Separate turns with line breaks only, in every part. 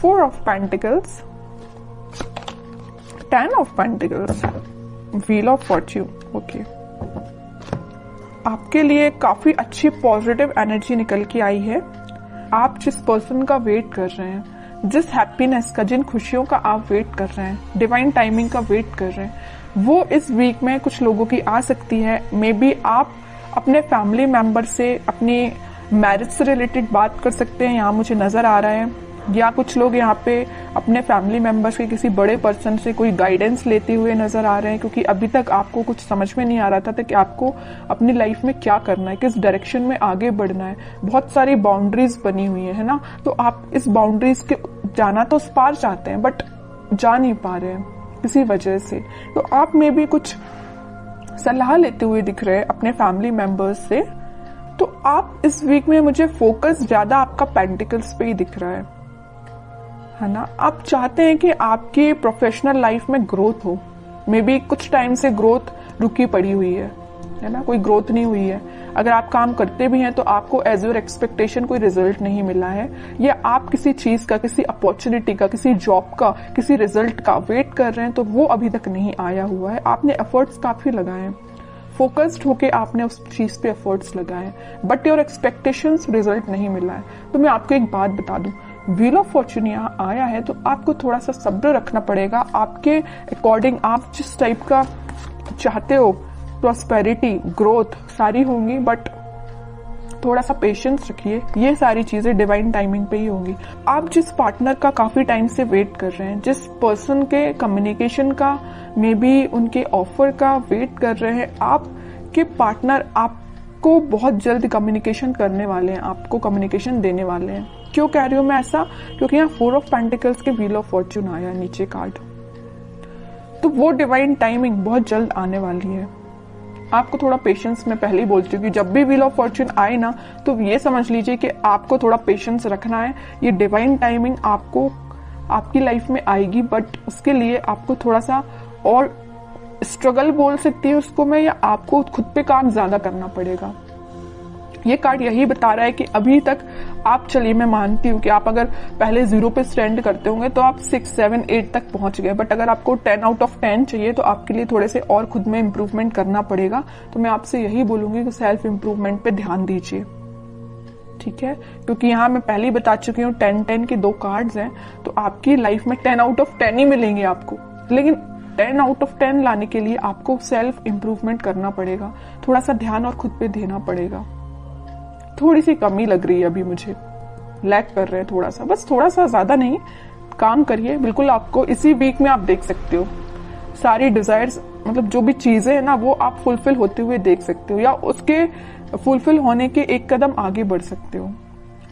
4 of pentacles, 10 of pentacles, wheel of Fortune. Okay, आपके लिए काफी अच्छी पॉजिटिव एनर्जी निकल के आई है। आप जिस पर्सन का वेट कर रहे हैं, जिस हैप्पीनेस का, जिन खुशियों का आप वेट कर रहे हैं, डिवाइन टाइमिंग का वेट कर रहे हैं, वो इस वीक में कुछ लोगों की आ सकती है। मे बी आप अपने फैमिली मेंबर से अपनी मैरिज से रिलेटेड बात कर सकते हैं, यहाँ मुझे नजर आ रहा है। या कुछ लोग यहाँ पे अपने फैमिली मेंबर्स के किसी बड़े पर्सन से कोई गाइडेंस लेते हुए नजर आ रहे हैं, क्योंकि अभी तक आपको कुछ समझ में नहीं आ रहा था कि आपको अपनी लाइफ में क्या करना है, किस डायरेक्शन में आगे बढ़ना है। बहुत सारी बाउंड्रीज बनी हुई है ना, तो आप इस बाउंड्रीज के जाना तो उस पार चाहते हैं, बट जा नहीं पा रहे हैं किसी वजह से। तो आप में भी कुछ सलाह लेते हुए दिख रहे हैं अपने फैमिली मेंबर्स से। तो आप इस वीक में, मुझे फोकस ज्यादा आपका पेंटिकल्स पे ही दिख रहा है ना। आप चाहते हैं कि आपकी प्रोफेशनल लाइफ में ग्रोथ हो। मे बी कुछ टाइम से ग्रोथ रुकी पड़ी हुई है ना, कोई ग्रोथ नहीं हुई है। अगर आप काम करते भी हैं तो आपको एज योर एक्सपेक्टेशन कोई रिजल्ट नहीं मिला है, या आप किसी चीज का, किसी अपॉर्चुनिटी का, किसी जॉब का, किसी रिजल्ट का वेट कर रहे हैं तो वो अभी तक नहीं आया हुआ है। आपने एफर्ट्स काफी लगाए हैं, फोकस्ड होके आपने उस चीज पे एफर्ट्स लगाए हैं, बट योर एक्सपेक्टेशंस रिजल्ट नहीं मिला है। तो मैं आपको एक बात बता दूं, व्हील ऑफ फॉर्च्यून यहाँ आया है तो आपको थोड़ा सा सब्र रखना पड़ेगा। आपके अकॉर्डिंग आप जिस टाइप का चाहते हो, प्रॉस्पेरिटी, ग्रोथ सारी होंगी, बट थोड़ा सा पेशेंस रखिए। ये सारी चीजें डिवाइन टाइमिंग पे ही होंगी। आप जिस पार्टनर का काफी टाइम से वेट कर रहे हैं, जिस पर्सन के कम्युनिकेशन का, मे बी उनके ऑफर का वेट कर रहे हैं, आपके पार्टनर आपको बहुत जल्द कम्युनिकेशन करने वाले हैं, आपको कम्युनिकेशन देने वाले हैं। क्यों कह रही हूं मैं ऐसा? क्योंकि यहाँ 4 ऑफ पेंटिकल्स के व्हील ऑफ फॉर्च्यून आया नीचे कार्ड। तो वो डिवाइन टाइमिंग बहुत जल्द आने वाली है। आपको थोड़ा पेशेंस, मैं पहले ही बोल चुकी हूँ, जब भी व्हील ऑफ फॉर्च्यून आए ना तो ये समझ लीजिए कि आपको थोड़ा पेशेंस रखना है। ये डिवाइन टाइमिंग आपको आपकी लाइफ में आएगी, बट उसके लिए आपको थोड़ा सा और स्ट्रगल बोल सकती है उसको मैं, या आपको खुद पे काम ज्यादा करना पड़ेगा। ये कार्ड यही बता रहा है कि अभी तक आप, चलिए मैं मानती हूँ कि आप अगर पहले 0 पे स्टैंड करते होंगे तो आप 6, 7, 8 तक पहुंच गए, बट अगर आपको 10 आउट ऑफ 10 चाहिए तो आपके लिए थोड़े से और खुद में इंप्रूवमेंट करना पड़ेगा। तो मैं आपसे यही बोलूंगी कि सेल्फ इंप्रूवमेंट पे ध्यान दीजिए, ठीक है? क्योंकि यहाँ मैं पहले ही बता चुकी हूँ 10-10 के 2 कार्ड्स हैं, तो आपकी लाइफ में 10 आउट ऑफ 10 ही मिलेंगे आपको, लेकिन 10 आउट ऑफ 10 लाने के लिए आपको सेल्फ इंप्रूवमेंट करना पड़ेगा, थोड़ा सा ध्यान और खुद पे देना पड़ेगा। थोड़ी सी कमी लग रही है अभी, मुझे लैग कर रहे हैं थोड़ा सा, बस थोड़ा सा, ज्यादा नहीं। काम करिए, बिल्कुल आपको इसी वीक में आप देख सकते हो सारी डिजायर्स, मतलब जो भी चीजें हैं ना वो आप फुलफिल होते हुए देख सकते हो, या उसके फुलफिल होने के एक कदम आगे बढ़ सकते हो,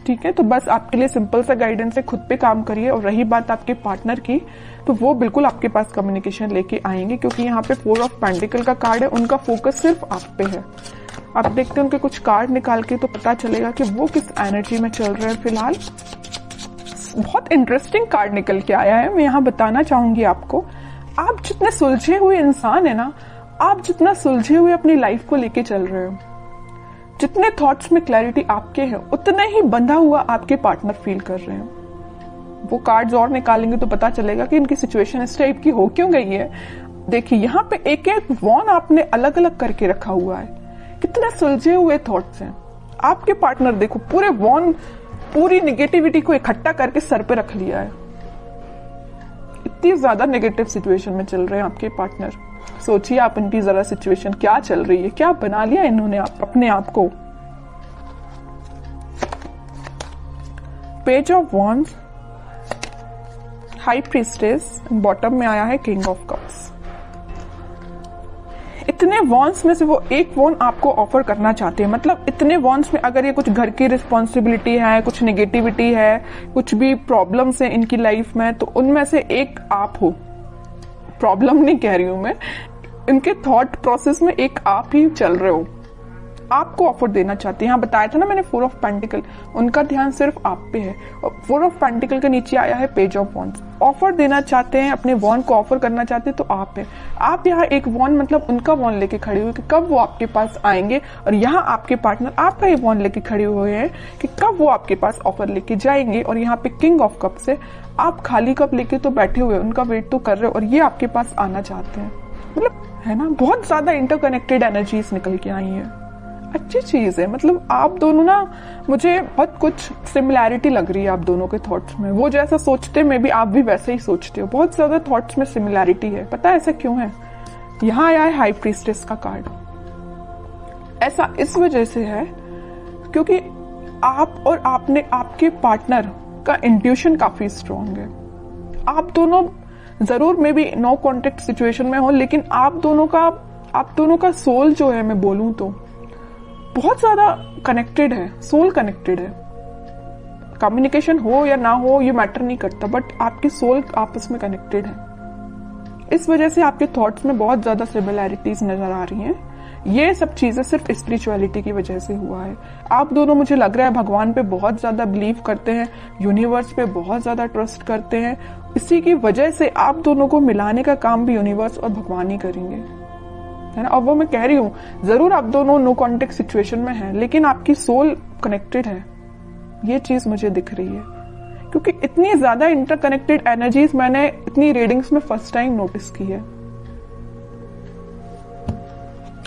ठीक है? तो बस आपके लिए सिंपल सा गाइडेंस है, खुद पे काम करिए। और रही बात आपके पार्टनर की, तो वो बिल्कुल आपके पास कम्युनिकेशन लेके आएंगे, क्योंकि यहाँ पे 4 ऑफ पेंटिकल का कार्ड है, उनका फोकस सिर्फ आप पे है। आप देखते हैं उनके कुछ कार्ड निकाल के तो पता चलेगा कि वो किस एनर्जी में चल रहे हैं फिलहाल। बहुत इंटरेस्टिंग कार्ड निकल के आया है, मैं यहाँ बताना चाहूंगी आपको। आप जितने सुलझे हुए इंसान है ना, आप जितना सुलझे हुए अपनी लाइफ को लेके चल रहे हो, जितने थॉट्स में क्लैरिटी आपके हैं, उतना ही बंधा हुआ आपके पार्टनर फील कर रहे हैं। वो कार्ड्स और निकालेंगे तो पता चलेगा कि इनकी सिचुएशन इस टाइप की हो क्यों गई है। देखिए यहाँ पे एक एक वॉन आपने अलग अलग करके रखा हुआ है, कितने सुलझे हुए थॉट्स हैं आपके पार्टनर। देखो पूरे वॉन, पूरी निगेटिविटी को इकट्ठा करके सर पे रख लिया है। इतनी ज्यादा नेगेटिव सिचुएशन में चल रहे हैं आपके पार्टनर। सोचिए आप इनकी जरा सिचुएशन क्या चल रही है, क्या बना लिया इन्होंने अपने आप को। Page of wands, high priestess, bottom में आया है किंग ऑफ कप्स। इतने वॉन्स में से वो एक वॉन आपको ऑफर करना चाहते हैं। मतलब इतने वॉन्स में अगर ये कुछ घर की रिस्पॉन्सिबिलिटी है, कुछ नेगेटिविटी है, कुछ भी प्रॉब्लम्स है इनकी लाइफ में, तो उनमें से एक आप हो। प्रॉब्लम नहीं कह रही हूं मैं, इनके थॉट प्रोसेस में एक आप ही चल रहे हो। आपको ऑफर देना चाहते हैं। यहाँ बताया था ना मैंने 4 ऑफ पेंटिकल, उनका ध्यान सिर्फ आप पे है। और 4 ऑफ पेंटिकल के नीचे आया है पेज ऑफ वॉन्ड्स। ऑफर देना चाहते हैं, अपने वॉन्ड को ऑफर करना चाहते हैं तो आप है। आप यहाँ एक वॉन्ड मतलब उनका वॉन्ड लेके खड़े हुए कि कब वो आपके पास आएंगे, और यहाँ आपके पार्टनर आपका ये वॉन्ड लेके खड़े हुए हैं कि कब वो आपके पास ऑफर लेके जाएंगे। और यहाँ पे किंग ऑफ कप्स है, आप खाली कप लेके तो बैठे हुए, उनका वेट तो कर रहे हो और ये आपके पास आना चाहते हैं। मतलब है ना, बहुत ज्यादा इंटरकनेक्टेड एनर्जीज निकल के आई है। अच्छी चीज है, मतलब आप दोनों ना, मुझे बहुत कुछ सिमिलैरिटी लग रही है आप दोनों के थॉट्स में। वो जैसा सोचते मे भी आप भी वैसे ही सोचते हो। बहुत ज्यादा थॉट्स में सिमिलैरिटी है। पता है ऐसा क्यों है? यहाँ आया है हाई प्रीस्टेस का कार्ड। ऐसा इस वजह से है क्योंकि आप और आपके पार्टनर का इंट्यूशन काफी स्ट्रांग है। आप दोनों जरूर maybe no contact situation में हो, लेकिन आप दोनों का सोल जो है, मैं बोलूं तो बहुत ज्यादा कनेक्टेड है। सोल कनेक्टेड है। कम्युनिकेशन हो या ना हो ये मैटर नहीं करता, बट आपकी सोल आपस में कनेक्टेड है। इस वजह से आपके थॉट्स में बहुत ज्यादा सिमिलैरिटीज नजर आ रही हैं। ये सब चीजें सिर्फ स्पिरिचुअलिटी की वजह से हुआ है। आप दोनों, मुझे लग रहा है, भगवान पे बहुत ज्यादा बिलीव करते हैं, यूनिवर्स पे बहुत ज्यादा ट्रस्ट करते हैं। इसी की वजह से आप दोनों को मिलाने का काम भी यूनिवर्स और भगवान ही करेंगे, है ना। और वो मैं कह रही हूँ, जरूर आप दोनों नो कॉन्टेक्ट सिचुएशन में हैं, लेकिन आपकी सोल कनेक्टेड है। ये चीज मुझे दिख रही है क्योंकि इतनी ज्यादा इंटरकनेक्टेड एनर्जीज मैंने इतनी रीडिंग्स में फर्स्ट टाइम नोटिस की है।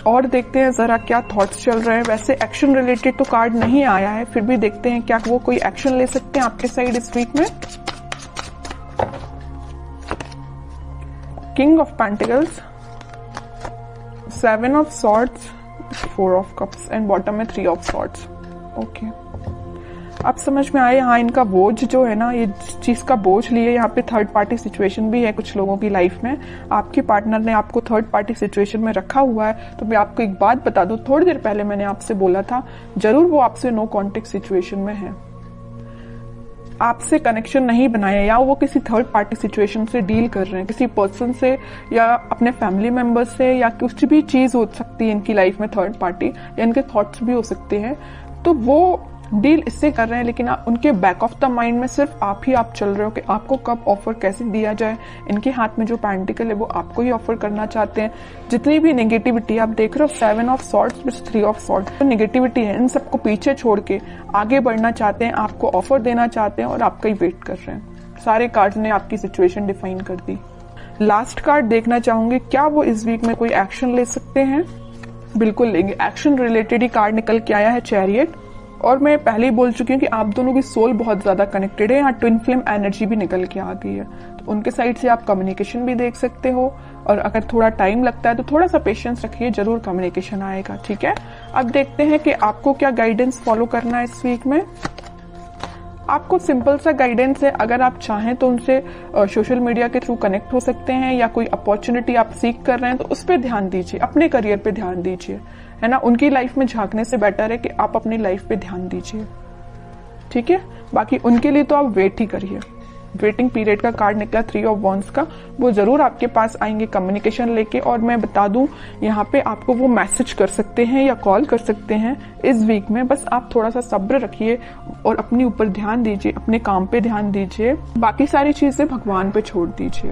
और देखते हैं जरा क्या थॉट्स चल रहे हैं। वैसे एक्शन रिलेटेड तो कार्ड नहीं आया है, फिर भी देखते हैं क्या वो कोई एक्शन ले सकते हैं आपके साइड इस वीक में। King of pentacles, 7 of swords, 4 of cups and bottom में 3 ऑफ सॉर्ड्स। ओके, अब समझ में आया। यहाँ इनका बोझ जो है ना, ये चीज का बोझ लिए, यहाँ पे थर्ड पार्टी सिचुएशन भी है कुछ लोगों की लाइफ में। आपके पार्टनर ने आपको थर्ड पार्टी सिचुएशन में रखा हुआ है। तो मैं आपको एक बात बता दूं, थोड़ी देर पहले मैंने आपसे बोला था, जरूर वो आपसे नो कॉन्टेक्ट सिचुएशन में है, आपसे कनेक्शन नहीं बनाया, या वो किसी थर्ड पार्टी सिचुएशन से डील कर रहे हैं, किसी पर्सन से या अपने फैमिली मेंबर से, या कुछ भी चीज हो सकती है इनकी लाइफ में थर्ड पार्टी, या इनके थॉट्स भी हो सकते हैं। तो वो डील इससे कर रहे हैं, लेकिन उनके बैक ऑफ द माइंड में सिर्फ आप ही आप चल रहे हो कि आपको कब ऑफर कैसे दिया जाए। इनके हाथ में जो पेंटिकल है वो आपको ही ऑफर करना चाहते हैं। जितनी भी नेगेटिविटी आप देख रहे हो, 7 of swords with 3 of swords, तो नेगेटिविटी है, इन सबको पीछे छोड़ के आगे बढ़ना चाहते हैं, आपको ऑफर देना चाहते हैं और आपका ही वेट कर रहे हैं। सारे कार्ड ने आपकी सिचुएशन डिफाइन कर दी। लास्ट कार्ड देखना चाहूंगी, क्या वो इस वीक में कोई एक्शन ले सकते हैं? बिल्कुल लेंगे। एक्शन रिलेटेड ही कार्ड निकल के आया है, चैरियट। और मैं पहले ही बोल चुकी हूँ कि आप दोनों की सोल बहुत ज्यादा कनेक्टेड है। यहाँ ट्विन फ्लेम एनर्जी भी निकल के आ गई है, तो उनके साइड से आप कम्युनिकेशन भी देख सकते हो। और अगर थोड़ा टाइम लगता है तो थोड़ा सा पेशेंस रखिए, जरूर कम्युनिकेशन आएगा। ठीक है, अब देखते हैं कि आपको क्या गाइडेंस फॉलो करना है इस वीक में। आपको सिंपल सा गाइडेंस है, अगर आप चाहें तो उनसे सोशल मीडिया के थ्रू कनेक्ट हो सकते हैं, या कोई अपॉर्चुनिटी आप सीख कर रहे हैं तो उस पर ध्यान दीजिए, अपने करियर पे ध्यान दीजिए, है ना। उनकी लाइफ में झांकने से बेटर है कि आप अपनी लाइफ पे ध्यान दीजिए। ठीक है, बाकी उनके लिए तो आप वेट ही करिए। वेटिंग पीरियड का कार्ड निकला 3 ऑफ वॉन्ड्स का, वो जरूर आपके पास आएंगे कम्युनिकेशन लेके। और मैं बता दूं, यहाँ पे आपको वो मैसेज कर सकते हैं या कॉल कर सकते हैं इस वीक में। बस आप थोड़ा सा सब्र रखिए और अपने ऊपर ध्यान दीजिए, अपने काम पे ध्यान दीजिए, बाकी सारी चीजें भगवान पे छोड़ दीजिए।